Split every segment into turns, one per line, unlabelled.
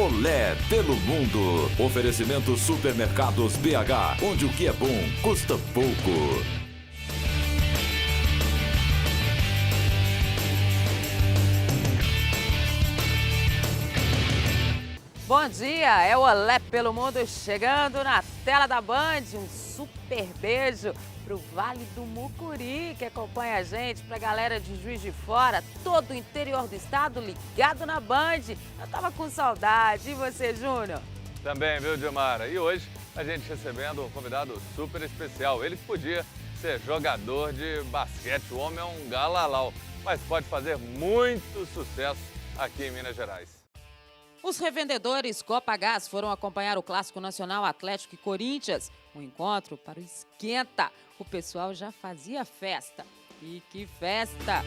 Olé pelo Mundo. Oferecimento Supermercados BH, onde o que é bom custa pouco.
Bom dia, é o Olé pelo Mundo chegando na tela da Band. Um super beijo pro Vale do Mucuri, que acompanha a gente, pra galera de Juiz de Fora, todo o interior do estado ligado na Band. Eu tava com saudade. E você, Júnior?
Também, viu, Dilmara? E hoje a gente recebendo um convidado super especial. Ele que podia ser jogador de basquete, o homem é um galalau, mas pode fazer muito sucesso aqui em Minas Gerais.
Os revendedores Copagaz foram acompanhar o Clássico Nacional Atlético e Corinthians. Um encontro para o esquenta. O pessoal já fazia festa. E que festa!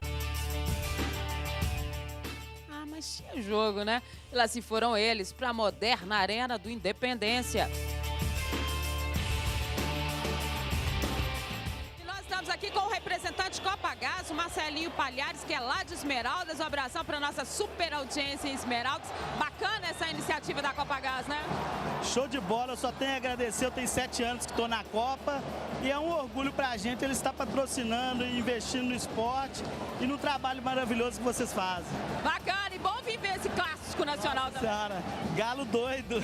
Ah, mas tinha jogo, né? E lá se foram eles para a moderna Arena do Independência. Estamos aqui com o representante Copagaz, o Marcelinho Palhares, que é lá de Esmeraldas. Um abração para nossa super audiência em Esmeraldas. Bacana essa iniciativa da Copagaz, né?
Show de bola, eu só tenho a agradecer. Eu tenho 7 anos que estou na Copa e é um orgulho para a gente ele estar patrocinando e investindo no esporte e no trabalho maravilhoso que vocês fazem.
Bacana e bom vir ver esse clássico nacional também.
Senhora, galo doido.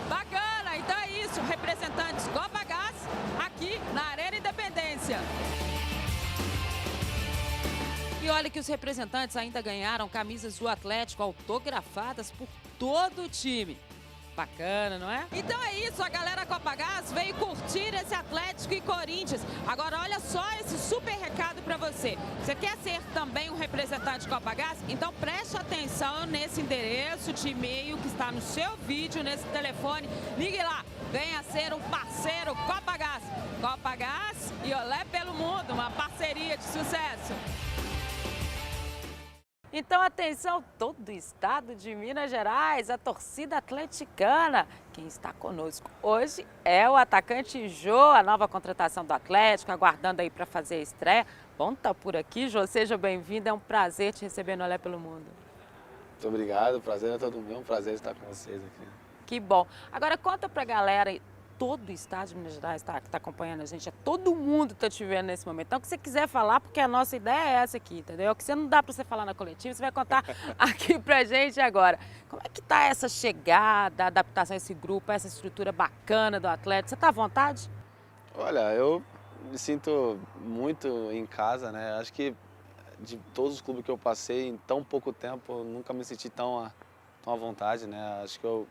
Bacana, então é isso, representantes Copagaz aqui na Arena Independência. E olha que os representantes ainda ganharam camisas do Atlético autografadas por todo o time. Bacana, não é? Então é isso, a galera Copagaz veio curtir esse Atlético e Corinthians. Agora olha só esse super recado para você. Você quer ser também um representante Copagaz? Então preste atenção nesse endereço de e-mail que está no seu vídeo, nesse telefone. Ligue lá, venha ser um parceiro Copagaz. Copagaz e Olé pelo Mundo, uma parceria de sucesso. Então, atenção, todo o estado de Minas Gerais, a torcida atleticana. Quem está conosco hoje é o atacante Jô, a nova contratação do Atlético, aguardando aí para fazer a estreia. Bom estar por aqui, Jô, seja bem-vindo, é um prazer te receber no Olé pelo Mundo.
Muito obrigado, o prazer é todo meu, é um prazer estar com vocês aqui.
Que bom. Agora conta pra galera aí. Todo o estado de Minas Gerais que está acompanhando a gente, todo mundo está te vendo nesse momento. Então, o que você quiser falar, porque a nossa ideia é essa aqui, entendeu? O que você não dá para você falar na coletiva, você vai contar aqui pra gente agora. Como é que tá essa chegada, a adaptação a esse grupo, a essa estrutura bacana do Atlético? Você tá à vontade?
Olha, eu me sinto muito em casa, né? Acho que de todos os clubes que eu passei, em tão pouco tempo, eu nunca me senti tão à vontade, né? Acho que eu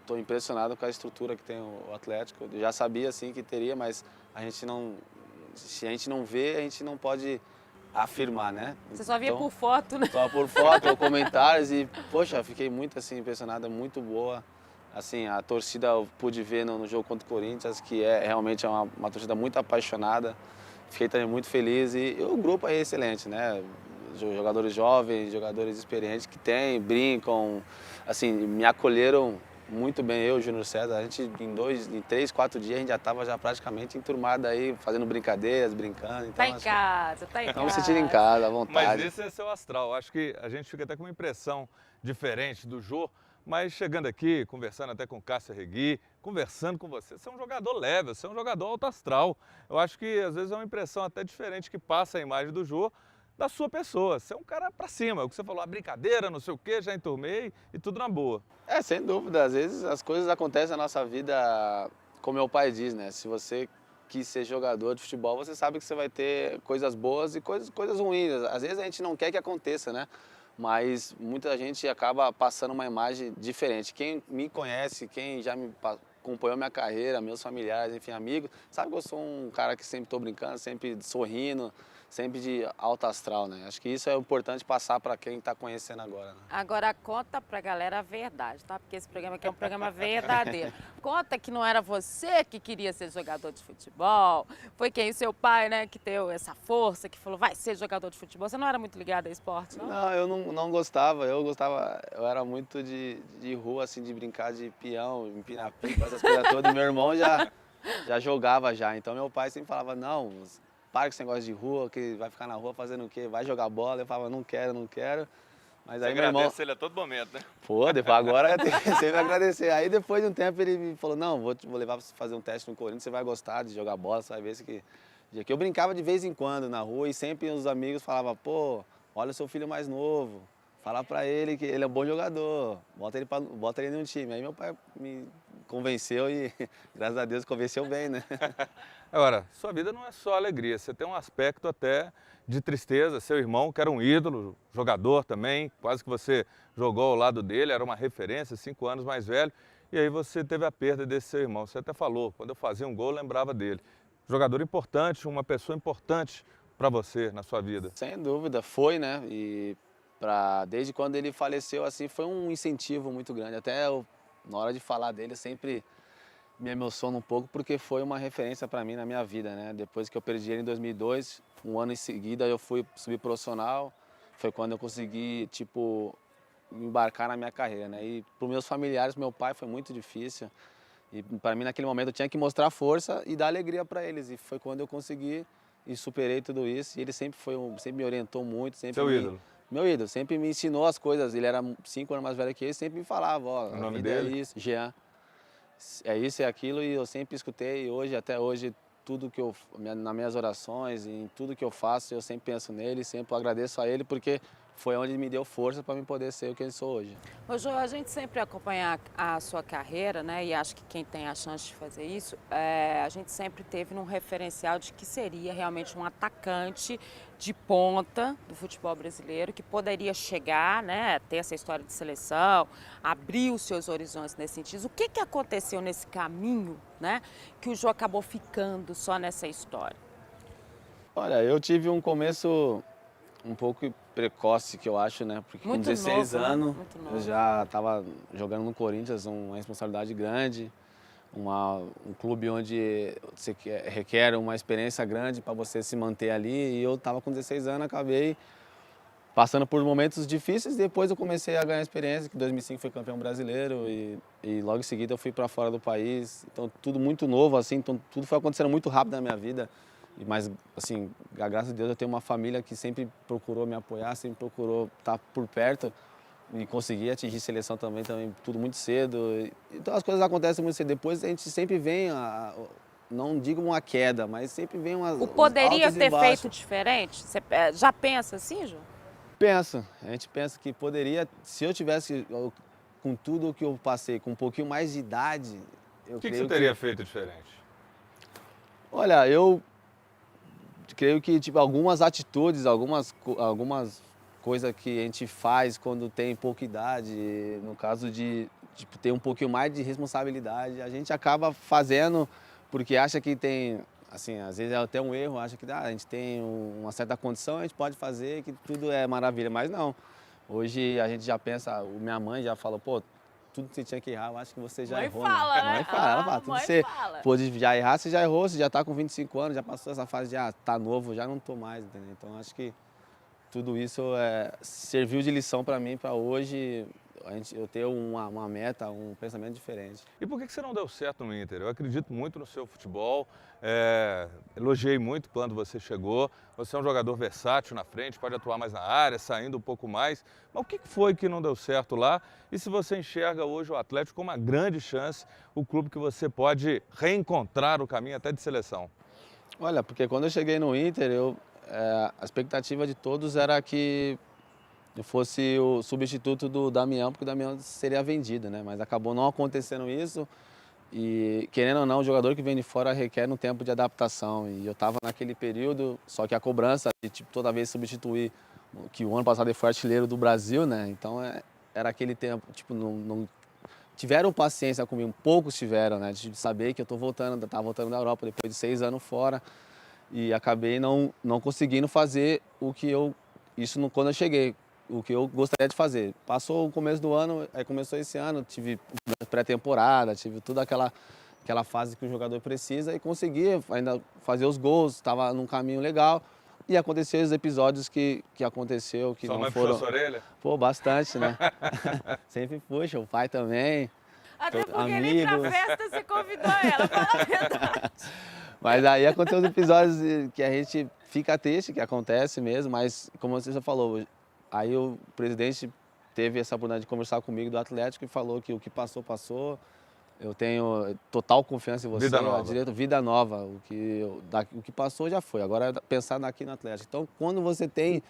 estou impressionado com a estrutura que tem o Atlético. Eu já sabia assim que teria, mas se a gente não vê, a gente não pode afirmar, né?
Você só via por foto, né?
Só por foto ou comentários e, poxa, fiquei muito assim impressionado, muito boa. Assim, a torcida eu pude ver no jogo contra o Corinthians, que realmente é uma torcida muito apaixonada. Fiquei também muito feliz e o grupo é excelente, né? Jogadores jovens, jogadores experientes que brincam, assim, me acolheram muito bem, eu e o Júnior César. A gente, em 3, 4 dias, a gente já estava praticamente enturmado aí, fazendo brincadeiras, brincando. Então,
tá em casa, tá em casa.
Estamos sentindo em casa, à vontade.
Mas esse é seu astral. Acho que a gente fica até com uma impressão diferente do Jô, mas chegando aqui, conversando até com o Cássio Regui, conversando com você é um jogador leve, você é um jogador alto astral. Eu acho que às vezes é uma impressão até diferente que passa a imagem do Jô da sua pessoa. Você é um cara pra cima, o que você falou, a brincadeira, não sei o quê, já enturmei e tudo na boa.
Sem dúvida, às vezes as coisas acontecem na nossa vida, como meu pai diz, né? Se você quis ser jogador de futebol, você sabe que você vai ter coisas boas e coisas ruins. Às vezes a gente não quer que aconteça, né? Mas muita gente acaba passando uma imagem diferente. Quem me conhece, quem já acompanhou minha carreira, meus familiares, enfim, amigos, sabe que eu sou um cara que sempre estou brincando, sempre sorrindo, sempre de alto astral, né? Acho que isso é importante passar para quem está conhecendo agora, né?
Agora conta pra galera a verdade, tá? Porque esse programa aqui é um programa verdadeiro. Conta que não era você que queria ser jogador de futebol, foi quem? O seu pai, né, que deu essa força, que falou, vai ser jogador de futebol. Você não era muito ligado a esporte, não?
Não, eu não gostava. Eu era muito de rua, assim, de brincar de peão, empinar pipa, essas coisas todas. E meu irmão já jogava já. Então meu pai sempre falava, não, para com esse negócio de rua, que vai ficar na rua fazendo o quê? Vai jogar bola. Eu falava, não quero. Mas
Você
aí meu irmão...
agradece ele a todo momento, né?
Pô, depois agora eu tenho que sempre agradecer. Aí depois de um tempo ele me falou, não, vou levar pra você fazer um teste no Corinthians, você vai gostar de jogar bola, você vai ver que... Eu brincava de vez em quando na rua e sempre os amigos falavam, pô, olha o seu filho mais novo, fala pra ele que ele é um bom jogador, bota ele no time. Aí meu pai me convenceu e, graças a Deus, convenceu bem, né?
Agora, sua vida não é só alegria, você tem um aspecto até de tristeza. Seu irmão, que era um ídolo, jogador também, quase que você jogou ao lado dele, era uma referência, 5 anos mais velho, e aí você teve a perda desse seu irmão. Você até falou, quando eu fazia um gol, eu lembrava dele. Jogador importante, uma pessoa importante para você na sua vida.
Sem dúvida, foi, né? E desde quando ele faleceu, assim, foi um incentivo muito grande. Até na hora de falar dele, eu sempre me emociono um pouco porque foi uma referência para mim na minha vida, né? Depois que eu perdi ele em 2002, um ano em seguida eu fui subir profissional, foi quando eu consegui, tipo, embarcar na minha carreira, né? E para os meus familiares, meu pai, foi muito difícil. E para mim, naquele momento, eu tinha que mostrar força e dar alegria para eles. E foi quando eu consegui e superei tudo isso. E ele sempre me orientou muito.
Seu ídolo?
Meu ídolo, sempre me ensinou as coisas. Ele era 5 anos mais velho que eu, sempre me falava, ó,
O nome
a vida
dele?
é isso, Jean. É isso, é aquilo, e eu sempre escutei. E hoje, até hoje, tudo que nas minhas orações, em tudo que eu faço, eu sempre penso nele, sempre agradeço a ele, porque foi onde me deu força para me poder ser o que eu sou hoje.
Ô, Jô, a gente sempre acompanha a sua carreira, né? E acho que quem tem a chance de fazer isso, a gente sempre teve num referencial de que seria realmente um atacante de ponta do futebol brasileiro, que poderia chegar, né? Ter essa história de seleção, abrir os seus horizontes nesse sentido. O que aconteceu nesse caminho, né? Que o Jô acabou ficando só nessa história?
Olha, eu tive um começo um pouco precoce, que eu acho, né? Porque
Muito
com 16
novo, né?
anos
Muito novo.
eu já estava jogando no Corinthians, uma responsabilidade grande, um clube onde você requer uma experiência grande para você se manter ali. E eu estava com 16 anos, acabei passando por momentos difíceis. Depois eu comecei a ganhar experiência, que em 2005 fui campeão brasileiro e logo em seguida eu fui para fora do país. Então tudo muito novo, assim, então tudo foi acontecendo muito rápido na minha vida. Mas, assim, graças a Deus eu tenho uma família que sempre procurou me apoiar, sempre procurou estar por perto e conseguir atingir seleção também tudo muito cedo. Então as coisas acontecem muito cedo. Depois a gente sempre vem, não digo uma queda, mas sempre vem
O poderia ter feito diferente? Você já pensa assim, Jô?
Penso. A gente pensa que poderia, se eu tivesse, com tudo o que eu passei, com um pouquinho mais de idade, eu
O que
creio
você teria feito diferente?
Olha, eu creio que tipo, algumas atitudes, algumas coisas que a gente faz quando tem pouca idade, no caso de tipo, ter um pouquinho mais de responsabilidade, a gente acaba fazendo porque acha que tem, assim, às vezes é até um erro, acha que a gente tem uma certa condição, a gente pode fazer, que tudo é maravilha, mas não. Hoje a gente já pensa, minha mãe já fala, pô, tudo que você tinha que errar, eu acho que você já errou.
Fala, né?
Mãe fala, ela fala, tudo que você pôde já errar, você já errou, você já está com 25 anos, já passou essa fase de, tá novo, já não tô mais, entendeu? Então, acho que tudo isso serviu de lição para mim, para hoje, eu ter uma meta, um pensamento diferente.
E por que você não deu certo no Inter? Eu acredito muito no seu futebol, elogiei muito quando você chegou. Você é um jogador versátil na frente, pode atuar mais na área, saindo um pouco mais. Mas o que foi que não deu certo lá? E se você enxerga hoje o Atlético como uma grande chance, o clube que você pode reencontrar o caminho até de seleção?
Olha, porque quando eu cheguei no Inter, a expectativa de todos era que eu fosse o substituto do Damião, porque o Damião seria vendido, né? Mas acabou não acontecendo isso e, querendo ou não, o jogador que vem de fora requer um tempo de adaptação. E eu estava naquele período, só que a cobrança de tipo, toda vez substituir, que o ano passado ele foi artilheiro do Brasil, né? Então era aquele tempo, tipo, não tiveram paciência comigo, poucos tiveram, né? De saber que eu estava voltando da Europa depois de 6 anos fora e acabei não conseguindo fazer quando eu cheguei, o que eu gostaria de fazer. Passou o começo do ano, aí começou esse ano, tive pré-temporada, tive toda aquela fase que o jogador precisa e consegui ainda fazer os gols, estava num caminho legal. E aconteceu os episódios que aconteceu, que
Sua
não
mãe
foram...
puxou sua orelha?
Pô, bastante, né? Sempre puxa, o pai também.
Até porque
amigo.
nem pra festa você convidou ela, fala a verdade.
Mas aí aconteceu os episódios que a gente fica triste, que acontece mesmo, mas como você já falou, aí o presidente teve essa oportunidade de conversar comigo do Atlético e falou que o que passou, passou. Eu tenho total confiança em você.
Vida nova.
Vida nova. O que passou já foi. Agora é pensar daqui no Atlético. Então, quando você tem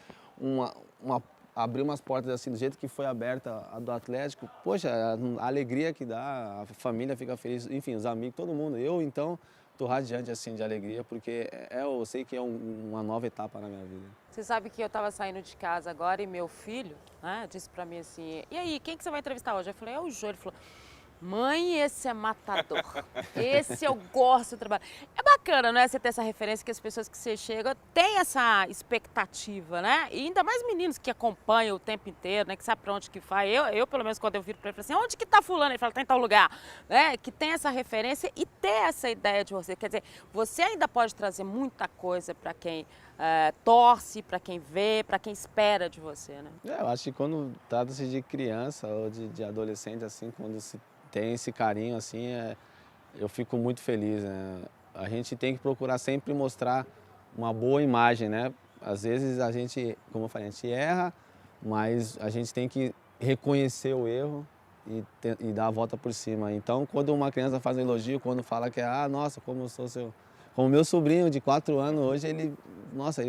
abrir umas portas assim, do jeito que foi aberta a do Atlético, poxa, a alegria que dá, a família fica feliz, enfim, os amigos, todo mundo. Eu, então, tô radiante assim de alegria, porque eu sei que é uma nova etapa na minha vida.
Você sabe que eu estava saindo de casa agora e meu filho, né, disse para mim assim, e aí, quem que você vai entrevistar hoje? Eu falei, é o Jô. Ele falou, mãe, esse é matador, esse eu gosto do trabalho. É bacana, né, você ter essa referência, que as pessoas que você chega têm essa expectativa, né? E ainda mais meninos que acompanham o tempo inteiro, né, que sabem para onde que vai. Eu, pelo menos, quando eu viro para ele, falo assim, onde que tá fulano? Ele fala, tá em tal lugar, né? Que tem essa referência e ter essa ideia de você. Quer dizer, você ainda pode trazer muita coisa para quem torce, para quem vê, para quem espera de você, né?
Eu acho que quando trata-se de criança ou de adolescente, assim, quando se tem esse carinho, assim, eu fico muito feliz, né? A gente tem que procurar sempre mostrar uma boa imagem, né? Às vezes a gente, como eu falei, a gente erra, mas a gente tem que reconhecer o erro e dar a volta por cima. Então, quando uma criança faz um elogio, quando fala que nossa, como eu sou como meu sobrinho de 4 anos, hoje nossa,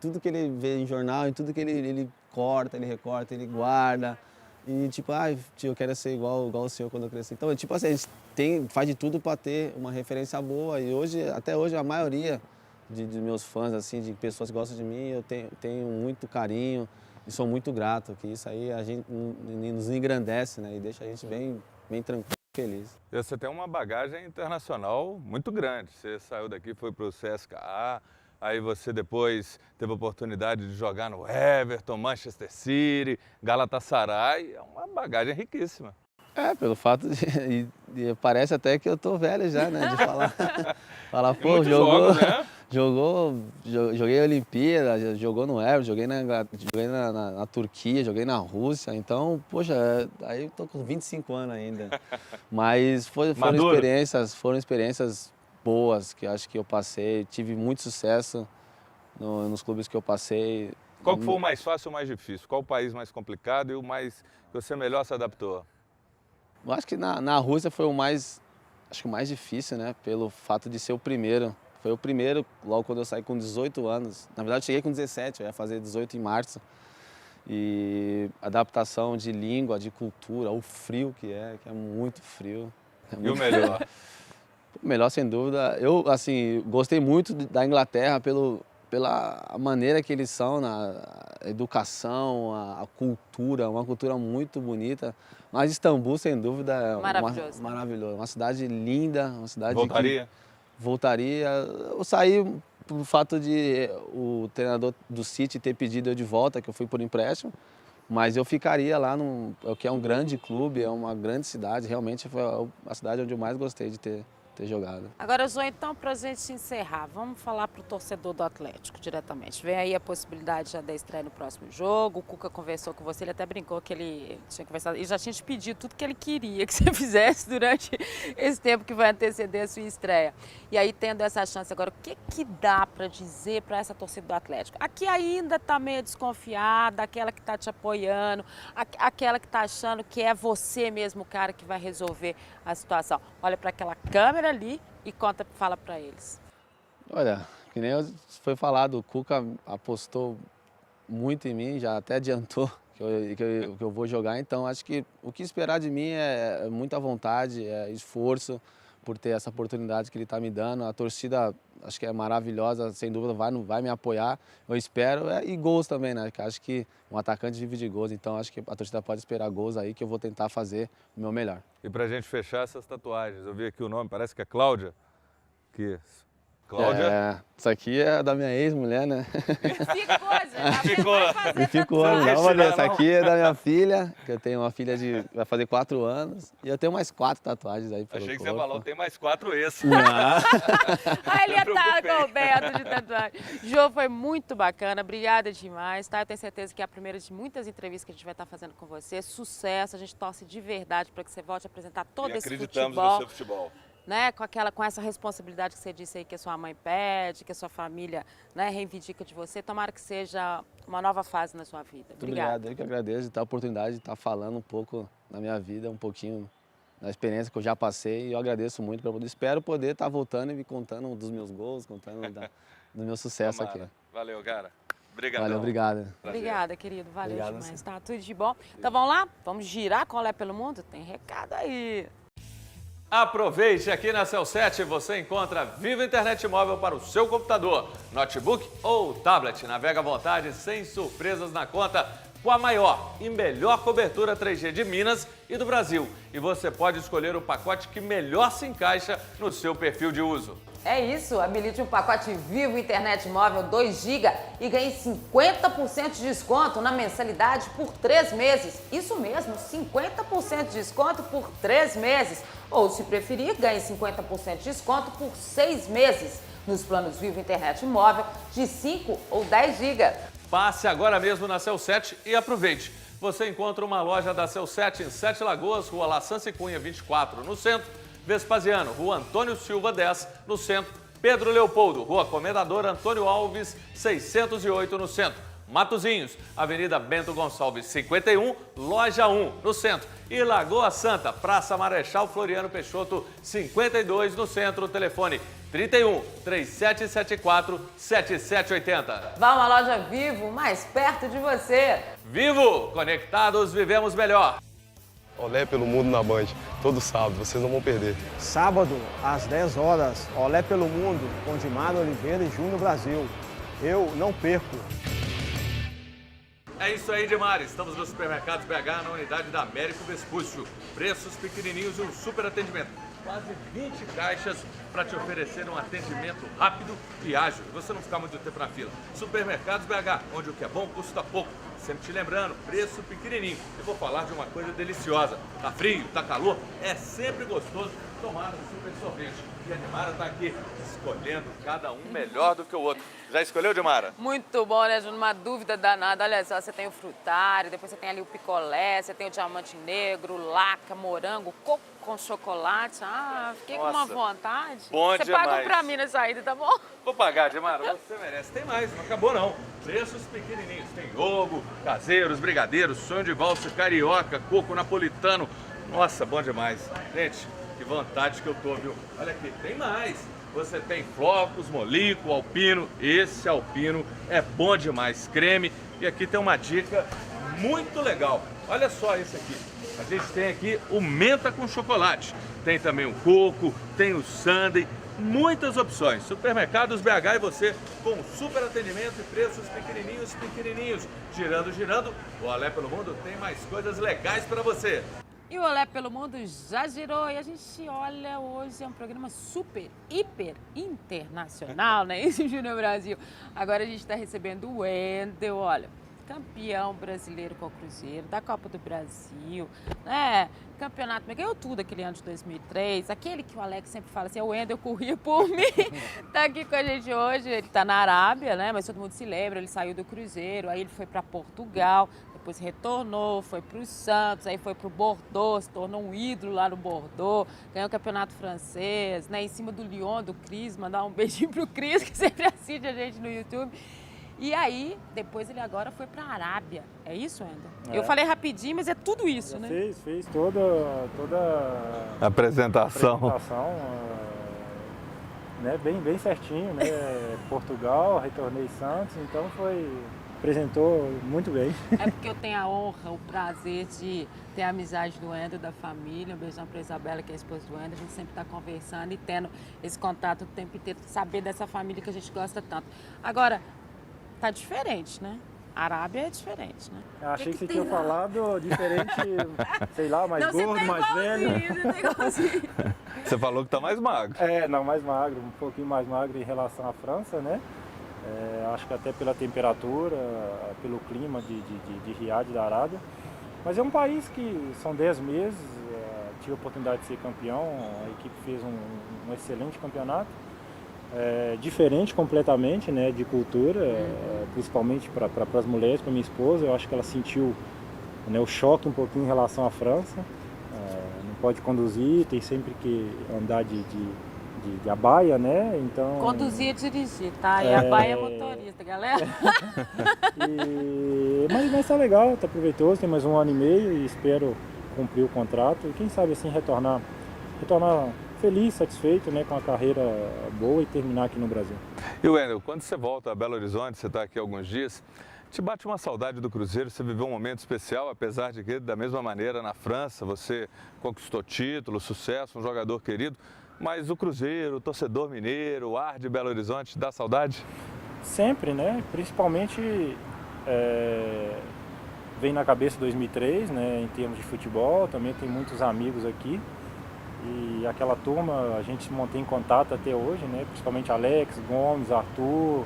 tudo que ele vê em jornal, e tudo que ele corta, ele recorta, ele guarda. E tipo, tio, eu quero ser igual o senhor quando eu crescer. Então, tipo assim, a gente faz de tudo para ter uma referência boa. E até hoje, a maioria de meus fãs, assim, de pessoas que gostam de mim, eu tenho muito carinho e sou muito grato. Que isso aí a gente nos engrandece, né? E deixa a gente bem tranquilo e feliz.
E você tem uma bagagem internacional muito grande. Você saiu daqui, foi para o CSKA. Aí você depois teve a oportunidade de jogar no Everton, Manchester City, Galatasaray. É uma bagagem riquíssima.
Pelo fato de parece até que eu tô velho já, né? De falar pô, joguei a Olimpíada, jogou no Everton, joguei na Turquia, joguei na Rússia. Então, poxa, aí eu tô com 25 anos ainda. Mas foram experiências boas que acho que eu passei, tive muito sucesso nos clubes que eu passei.
Qual que foi o mais fácil ou o mais difícil? Qual o país mais complicado e o mais que você melhor se adaptou?
Eu acho que na Rússia foi o mais difícil, né? Pelo fato de ser o primeiro. Foi o primeiro, logo quando eu saí com 18 anos. Na verdade, eu cheguei com 17, eu ia fazer 18 em março. E adaptação de língua, de cultura, o frio que é muito frio.
E o melhor?
Melhor, sem dúvida. Eu, assim, gostei muito da Inglaterra pela maneira que eles são na educação, a cultura, uma cultura muito bonita. Mas Istambul, sem dúvida, é maravilhoso. Uma cidade linda, uma cidade
Voltaria?
Voltaria. Eu saí pelo fato de o treinador do City ter pedido eu de volta, que eu fui por empréstimo. Mas eu ficaria lá, que é um grande clube, é uma grande cidade. Realmente foi a cidade onde eu mais gostei de ter jogado.
Agora, Jô, então, para a gente encerrar, vamos falar para o torcedor do Atlético diretamente. Vem aí a possibilidade já da estreia no próximo jogo. O Cuca conversou com você, ele até brincou que ele tinha conversado e já tinha te pedido tudo que ele queria que você fizesse durante esse tempo que vai anteceder a sua estreia. E aí, tendo essa chance agora, o que dá para dizer para essa torcida do Atlético? Aqui ainda está meio desconfiada, aquela que está te apoiando, aquela que está achando que é você mesmo o cara que vai resolver a situação. Olha para aquela câmera ali e fala para eles.
Olha, que nem foi falado, o Cuca apostou muito em mim, já até adiantou que eu vou jogar, então acho que o que esperar de mim é muita vontade, é esforço por ter essa oportunidade que ele está me dando. A torcida acho que é maravilhosa, sem dúvida vai me apoiar, eu espero, e gols também, né? Que acho que um atacante vive de gols, então acho que a torcida pode esperar gols aí, que eu vou tentar fazer o meu melhor.
E pra gente fechar essas tatuagens, eu vi aqui o nome, parece que é Cláudia. Cláudia?
Isso aqui é da minha ex-mulher, né?
Ficou.
Essa aqui é da minha filha, que eu tenho uma filha vai fazer 4 anos. E eu tenho mais 4 tatuagens aí pelo
Achei que
corpo.
você falou, tem mais 4 esse.
Aí ele ia estar coberto de tatuagem. Jô, foi muito bacana, obrigada demais, tá? Eu tenho certeza que é a primeira de muitas entrevistas que a gente vai estar fazendo com você. Sucesso, a gente torce de verdade para que você volte a apresentar todo esse futebol.
Acreditamos no seu futebol.
né, com essa responsabilidade que você disse aí que a sua mãe pede, que a sua família, né, reivindica de você. Tomara que seja uma nova fase na sua vida.
Muito obrigado, eu que agradeço de ter a oportunidade de estar falando um pouco da minha vida, um pouquinho da experiência que eu já passei, e eu agradeço muito para poder. Espero poder estar voltando e me contando dos meus gols, contando do meu sucesso aqui.
Valeu, cara. Obrigado.
Valeu, obrigado.
Obrigada, querido. Valeu
Obrigado,
demais. Tá tudo de bom. Então vamos lá? Vamos girar com o Olé pelo Mundo? Tem recado aí.
Aproveite, aqui na Cell7 você encontra Viva Internet Móvel para o seu computador, notebook ou tablet. Navega à vontade, sem surpresas na conta, com a maior e melhor cobertura 3G de Minas e do Brasil. E você pode escolher o pacote que melhor se encaixa no seu perfil de uso.
É isso, habilite um pacote Vivo Internet Móvel 2 GB e ganhe 50% de desconto na mensalidade por 3 meses. Isso mesmo, 50% de desconto por 3 meses. Ou, se preferir, ganhe 50% de desconto por 6 meses nos planos Vivo Internet Móvel de 5 ou 10 GB.
Passe agora mesmo na Cell7 e aproveite. Você encontra uma loja da Cell7 em Sete Lagoas, Rua Laçança Cunha 24, no centro. Vespasiano, Rua Antônio Silva 10, no centro. Pedro Leopoldo, Rua Comendador Antônio Alves 608, no centro. Matozinhos, Avenida Bento Gonçalves 51, Loja 1, no centro. E Lagoa Santa, Praça Marechal Floriano Peixoto 52, no centro. Telefone 31 3774 7780.
Vá a uma loja Vivo mais perto de você.
Vivo! Conectados, vivemos melhor.
Olé pelo Mundo na Band, todo sábado, vocês não vão perder.
Sábado, às 10 horas, Olé pelo Mundo, com Dimar Oliveira e Júnior Brasil. Eu não perco.
É isso aí, Dimar. Estamos no Supermercados BH, na unidade da Américo Vespúcio. Preços pequenininhos e um super atendimento. Quase 20 caixas para te oferecer um atendimento rápido e ágil. E você não ficar muito tempo na fila. Supermercados BH, onde o que é bom custa pouco. Sempre te lembrando, preço pequenininho. Eu vou falar de uma coisa deliciosa. Tá frio, tá calor, é sempre gostoso tomar um super sorvete. E a Dimara tá aqui escolhendo cada um melhor do que o outro. Já escolheu, Dimara?
Muito bom, né, Júnior? Uma dúvida danada. Olha só, você tem o frutário, depois você tem ali o picolé, você tem o diamante negro, laca, morango, coco com chocolate. Ah, fiquei com uma vontade.
Bom
você
demais.
paga pra mim na saída, tá bom?
Vou pagar, Dimara, você merece. Tem mais, não acabou não. Preços pequenininhos. Tem ovo, caseiros, brigadeiros, sonho de valsa, carioca, coco napolitano. Nossa, bom demais. Gente, que vontade que eu tô, viu? Olha aqui, tem mais. Você tem flocos, molico, alpino. Esse alpino é bom demais, creme. E aqui tem uma dica muito legal. Olha só esse aqui. A gente tem aqui o menta com chocolate. Tem também o coco, tem o sundae. Muitas opções. Supermercados BH e você com super atendimento e preços pequenininhos, pequenininhos. Girando, girando. O Olé pelo Mundo tem mais coisas legais para você.
E o Olé pelo Mundo já girou e a gente olha hoje, é um programa super, hiper internacional, né? Isso, Júnior Brasil. Agora a gente está recebendo o Wendel, olha, campeão brasileiro com o Cruzeiro, da Copa do Brasil, né? Campeonato, ganhou tudo aquele ano de 2003, aquele que o Alex sempre fala assim, o Wendel corria por mim, tá aqui com a gente hoje, ele tá na Arábia, né? Mas todo mundo se lembra, ele saiu do Cruzeiro, aí ele foi para Portugal, depois retornou, foi para o Santos, aí foi para o Bordeaux, se tornou um ídolo lá no Bordeaux, ganhou o campeonato francês, né? Em cima do Lyon, do Cris, mandar um beijinho pro Cris, que sempre assiste a gente no YouTube. E aí, depois ele agora foi para a Arábia. É isso, Wendel? É. Eu falei rapidinho, mas é tudo isso, né?
Fez toda
a apresentação.
Né? Bem certinho, né? Portugal, retornei Santos, então apresentou muito bem.
É porque eu tenho a honra, o prazer de ter a amizade do Wendel, da família. Um beijão para Isabela, que é a esposa do Wendel. A gente sempre está conversando e tendo esse contato o tempo inteiro, saber dessa família que a gente gosta tanto. Agora, tá diferente, né? A Arábia é diferente, né?
Eu achei que você tinha falado diferente, sei lá, mais gordo, mais velho.
Você falou que tá mais magro.
Não, mais magro, um pouquinho mais magro em relação à França, né? Acho que até pela temperatura, pelo clima de Riad, da Arábia. Mas é um país que são 10 meses, tive a oportunidade de ser campeão, a equipe fez um excelente campeonato. Diferente completamente, né, de cultura, principalmente para as mulheres, para minha esposa. Eu acho que ela sentiu, né, o choque um pouquinho em relação à França. Não pode conduzir, tem sempre que andar de abaia, né? Então...
Conduzir e dirigir, tá? E abaia é motorista, galera.
Mas tá legal, tá proveitoso, tem mais 1 ano e meio e espero cumprir o contrato e quem sabe assim retornar feliz, satisfeito, né, com a carreira boa e terminar aqui no Brasil.
E Wendel, quando você volta a Belo Horizonte, você está aqui há alguns dias, te bate uma saudade do Cruzeiro? Você viveu um momento especial, apesar de que, da mesma maneira, na França, você conquistou título, sucesso, um jogador querido, mas o Cruzeiro, o torcedor mineiro, o ar de Belo Horizonte, dá saudade?
Sempre, né? Principalmente vem na cabeça 2003, né, em termos de futebol, também tem muitos amigos aqui. E aquela turma, a gente se mantém em contato até hoje, né? Principalmente Alex, Gomes, Arthur,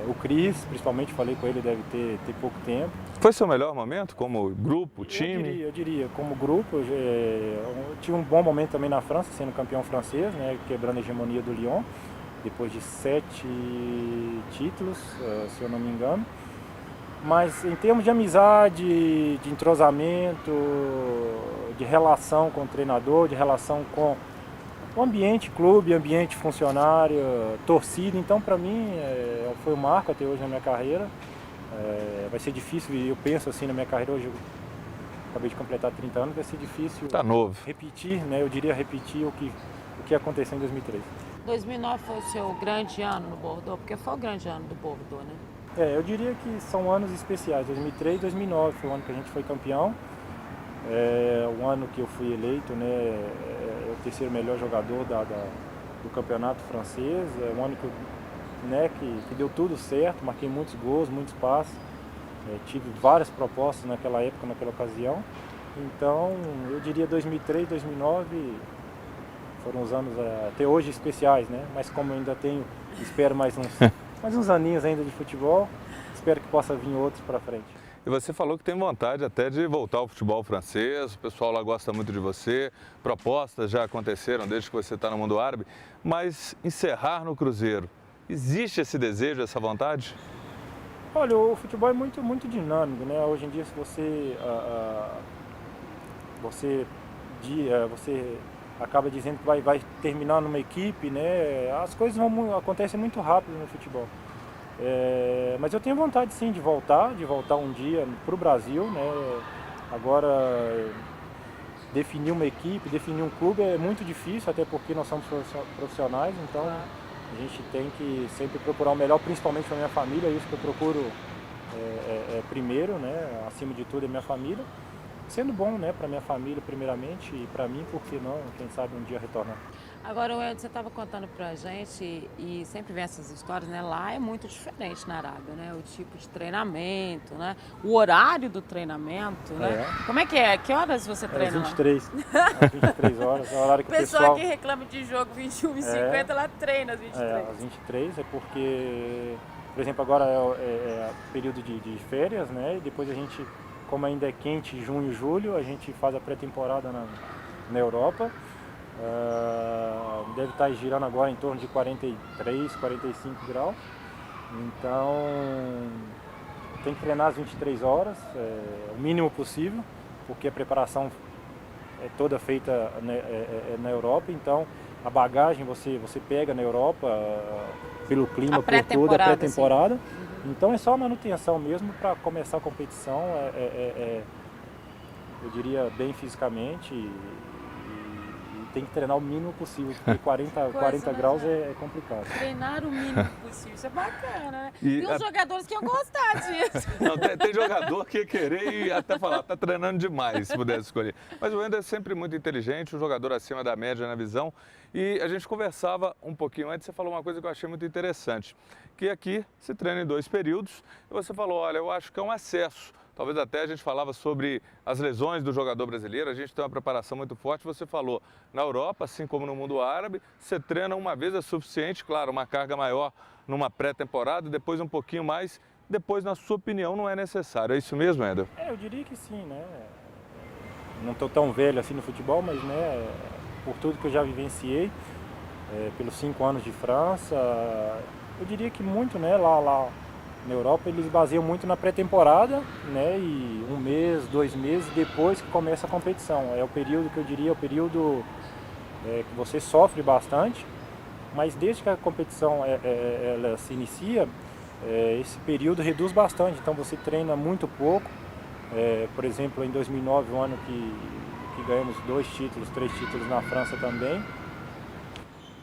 o Cris, principalmente falei com ele, deve ter pouco tempo.
Foi seu melhor momento como grupo, time?
Eu diria como grupo, eu tive um bom momento também na França, sendo campeão francês, né? Quebrando a hegemonia do Lyon, depois de 7 títulos, se eu não me engano. Mas em termos de amizade, de entrosamento, de relação com o treinador, de relação com o ambiente clube, ambiente funcionário, torcida, então para mim foi um marco até hoje na minha carreira. Vai ser difícil, eu penso assim na minha carreira hoje, eu acabei de completar 30 anos, vai ser difícil repetir, né? Eu diria repetir o que aconteceu em 2003.
2009 foi o seu grande ano no Bordeaux, porque foi o grande ano do Bordeaux, né?
Eu diria que são anos especiais, 2003 e 2009 foi o ano que a gente foi campeão, o ano que eu fui eleito, né, o terceiro melhor jogador do campeonato francês, um ano que deu tudo certo, marquei muitos gols, muitos passes, tive várias propostas naquela época, naquela ocasião, então eu diria 2003, 2009 foram os anos até hoje especiais, né, mas como eu ainda espero mais uns aninhos ainda de futebol, espero que possa vir outros para frente.
E você falou que tem vontade até de voltar ao futebol francês, o pessoal lá gosta muito de você, propostas já aconteceram desde que você está no mundo árabe, mas encerrar no Cruzeiro, existe esse desejo, essa vontade?
Olha, o futebol é muito, muito dinâmico, né? Hoje em dia, se você acaba dizendo que vai terminar numa equipe, né? As coisas acontecem muito rápido no futebol. Mas eu tenho vontade sim de voltar um dia para o Brasil, né? Agora, definir uma equipe, definir um clube é muito difícil, até porque nós somos profissionais, então a gente tem que sempre procurar o melhor, principalmente para a minha família, é isso que eu procuro primeiro, né? Acima de tudo é minha família. Sendo bom, né, para minha família primeiramente e para mim, por que não, quem sabe um dia retornar.
Agora, Wendel, você estava contando pra gente e sempre vem essas histórias, né? Lá é muito diferente na Arábia, né? O tipo de treinamento, né? O horário do treinamento, né? Como é que é? Que horas você treina
às 23, lá? Às 23 horas, é o horário que o
pessoal que reclama de jogo 21h50, lá treina às 23.
Às 23 é porque, por exemplo, agora é período de férias, né? E depois a gente, como ainda é quente, junho e julho, a gente faz a pré-temporada na Europa. Deve estar girando agora em torno de 43, 45 graus. Então tem que treinar às 23 horas, o mínimo possível, porque a preparação é toda feita na Europa. Então a bagagem você pega na Europa pelo clima, por tudo, a pré-temporada. Então é só a manutenção mesmo para começar a competição, eu diria bem fisicamente e tem que treinar o mínimo possível, porque 40 graus é complicado.
Treinar o mínimo possível, isso é bacana, né? E tem uns jogadores que iam gostar disso.
Não, tem jogador que ia querer e até falar, tá treinando demais, se pudesse escolher. Mas o Wendel é sempre muito inteligente, um jogador acima da média na visão. E a gente conversava um pouquinho antes, você falou uma coisa que eu achei muito interessante, que aqui se treina em 2 períodos, e você falou, olha, eu acho que é um excesso. Talvez até a gente falava sobre as lesões do jogador brasileiro, a gente tem uma preparação muito forte, você falou, na Europa, assim como no mundo árabe, você treina uma vez é suficiente, claro, uma carga maior numa pré-temporada, depois um pouquinho mais, depois, na sua opinião, não é necessário. É isso mesmo, Wendel?
Eu diria que sim, né? Não estou tão velho assim no futebol, mas né, por tudo que eu já vivenciei, pelos 5 anos de França, eu diria que muito, né, lá Na Europa eles baseiam muito na pré-temporada, né, e 1 mês, 2 meses depois que começa a competição. É o período que eu diria, o período que você sofre bastante, mas desde que a competição ela se inicia, esse período reduz bastante, então você treina muito pouco. Por exemplo, em 2009, um ano que ganhamos 2 títulos, 3 títulos na França também.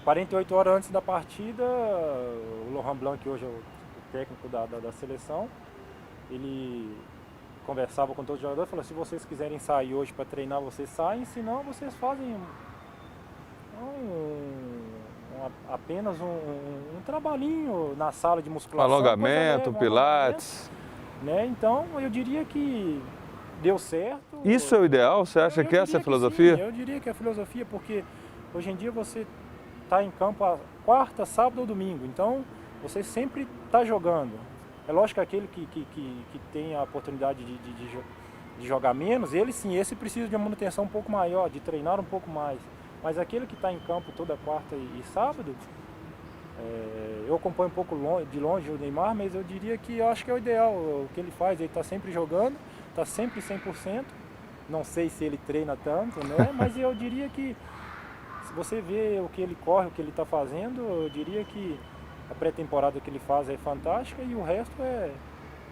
48 horas antes da partida, o Laurent Blanc, que hoje é o técnico da seleção, ele conversava com todos os jogadores e falou: se vocês quiserem sair hoje para treinar, vocês saem, senão vocês fazem apenas um trabalhinho na sala de musculação.
Alongamento, pilates.
Né? Então, eu diria que deu certo.
Isso é o ideal? Você acha que essa é a filosofia?
Sim, eu diria que é a filosofia, porque hoje em dia você está em campo a quarta, sábado ou domingo, então você sempre está jogando. É lógico que aquele que tem a oportunidade de jogar menos, esse precisa de uma manutenção um pouco maior, de treinar um pouco mais. Mas aquele que está em campo toda quarta e sábado, eu acompanho um pouco de longe o Neymar, mas eu diria que eu acho que é o ideal. O que ele faz, ele está sempre jogando, está sempre 100%. Não sei se ele treina tanto, né? Mas eu diria que se você vê o que ele corre, o que ele está fazendo, eu diria que a pré-temporada que ele faz é fantástica e o resto é,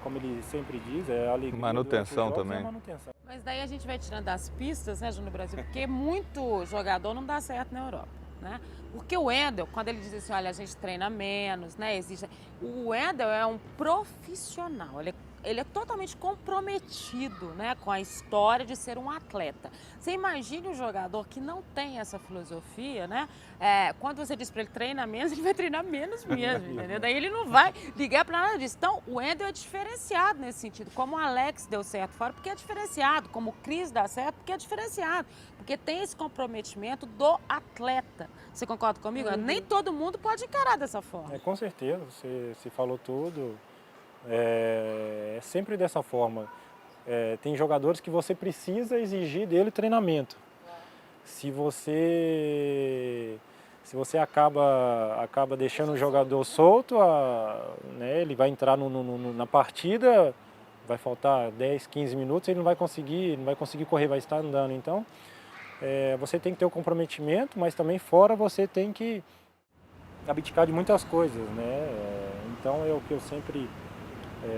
como ele sempre diz, é alegria.
Manutenção também.
Manutenção.
Mas daí a gente vai tirando das pistas, né, Júnior Brasil, porque muito jogador não dá certo na Europa, né? Porque o Wendel, quando ele diz assim, olha, a gente treina menos, né, existe... O Wendel é um profissional, ele é totalmente comprometido, né, com a história de ser um atleta. Você imagine um jogador que não tem essa filosofia, né? Quando você diz para ele treinar menos, ele vai treinar menos mesmo, entendeu? Daí ele não vai ligar para nada disso. Então, o Wendel é diferenciado nesse sentido. Como o Alex deu certo fora, porque é diferenciado. Como o Cris dá certo, porque é diferenciado. Porque tem esse comprometimento do atleta. Você concorda comigo? Nem todo mundo pode encarar dessa forma.
Com certeza, você falou tudo. É sempre dessa forma. Tem jogadores que você precisa exigir dele treinamento. Se você acaba deixando o jogador solto, né, ele vai entrar na partida, vai faltar 10, 15 minutos, ele não vai conseguir correr, vai estar andando. Então, você tem que ter o comprometimento, mas também fora você tem que abdicar de muitas coisas, né? Então é o que eu sempre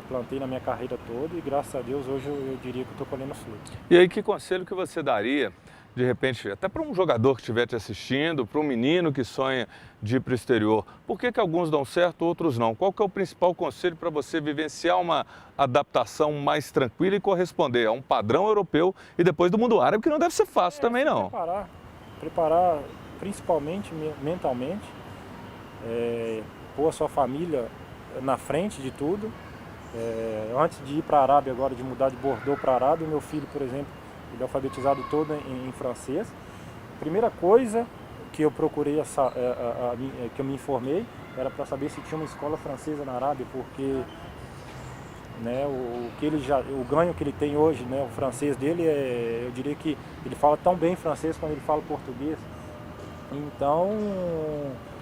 plantei na minha carreira toda e graças a Deus hoje eu diria que estou colhendo frutos.
E aí, que conselho que você daria, de repente, até para um jogador que estiver te assistindo, para um menino que sonha de ir para o exterior? Por que alguns dão certo, outros não? Qual que é o principal conselho para você vivenciar uma adaptação mais tranquila e corresponder a um padrão europeu e depois do mundo árabe, que não deve ser fácil também não?
Preparar principalmente mentalmente, pôr a sua família na frente de tudo. Antes de ir para a Arábia agora, de mudar de Bordeaux para a Arábia, meu filho, por exemplo, ele é alfabetizado todo em francês. A primeira coisa que eu procurei, que eu me informei, era para saber se tinha uma escola francesa na Arábia, porque né, o ganho que ele tem hoje, né, o francês dele, eu diria que ele fala tão bem francês quando ele fala português. Então,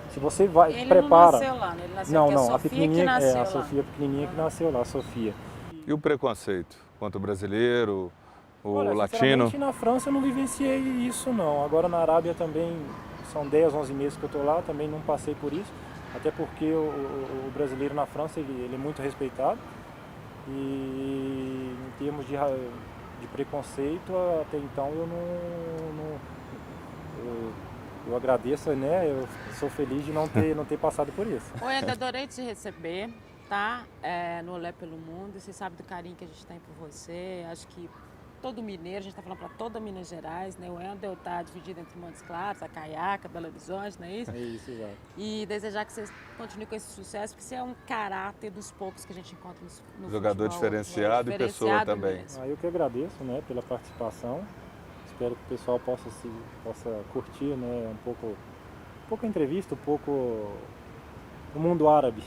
se você vai,
ele
prepara.
Ele não nasceu lá, né? Ele nasceu
a pequenininha,
a
Sofia pequenininha que nasceu lá, a Sofia.
E o preconceito quanto o brasileiro, o
Olha,
latino?
Na França eu não vivenciei isso não. Agora na Arábia também são 10, 11 meses que eu estou lá, também não passei por isso. Até porque o brasileiro na França ele é muito respeitado. E em termos de preconceito, até então eu agradeço, né? Eu sou feliz de não ter passado por isso.
Oi, eu adorei te receber, tá? No Olé pelo Mundo. Você sabe do carinho que a gente tem por você. Acho que todo mineiro, a gente está falando para toda Minas Gerais, né? O Wendel está dividido entre Montes Claros, a Caiaca, Belo Horizonte, não é isso?
É isso, exato.
E desejar que você continue com esse sucesso, porque você é um caráter dos poucos que a gente encontra no
jogador
futebol,
diferenciado e pessoa também.
Eu que agradeço, né, pela participação. Espero que o pessoal possa curtir, né, um pouco a entrevista, um pouco o mundo árabe.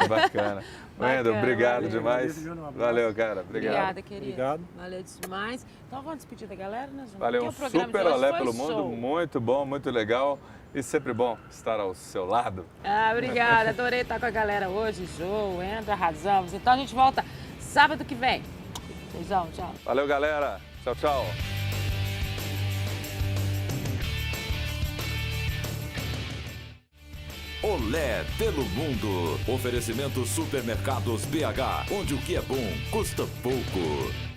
Bacana. Wendel, obrigado demais. Valeu, cara.
Obrigada, querido.
Obrigado.
Valeu demais. Então vamos despedir da galera, né, Júnior?
Valeu, um super Olé pelo Mundo, muito bom, muito legal. E sempre bom estar ao seu lado.
Ah, obrigada. Adorei estar com a galera hoje. Jô, Ender, arrasamos. Então a gente volta sábado que vem. Beijão, tchau.
Valeu, galera. Tchau, tchau.
Olé pelo mundo. Oferecimento Supermercados BH, onde o que é bom custa pouco.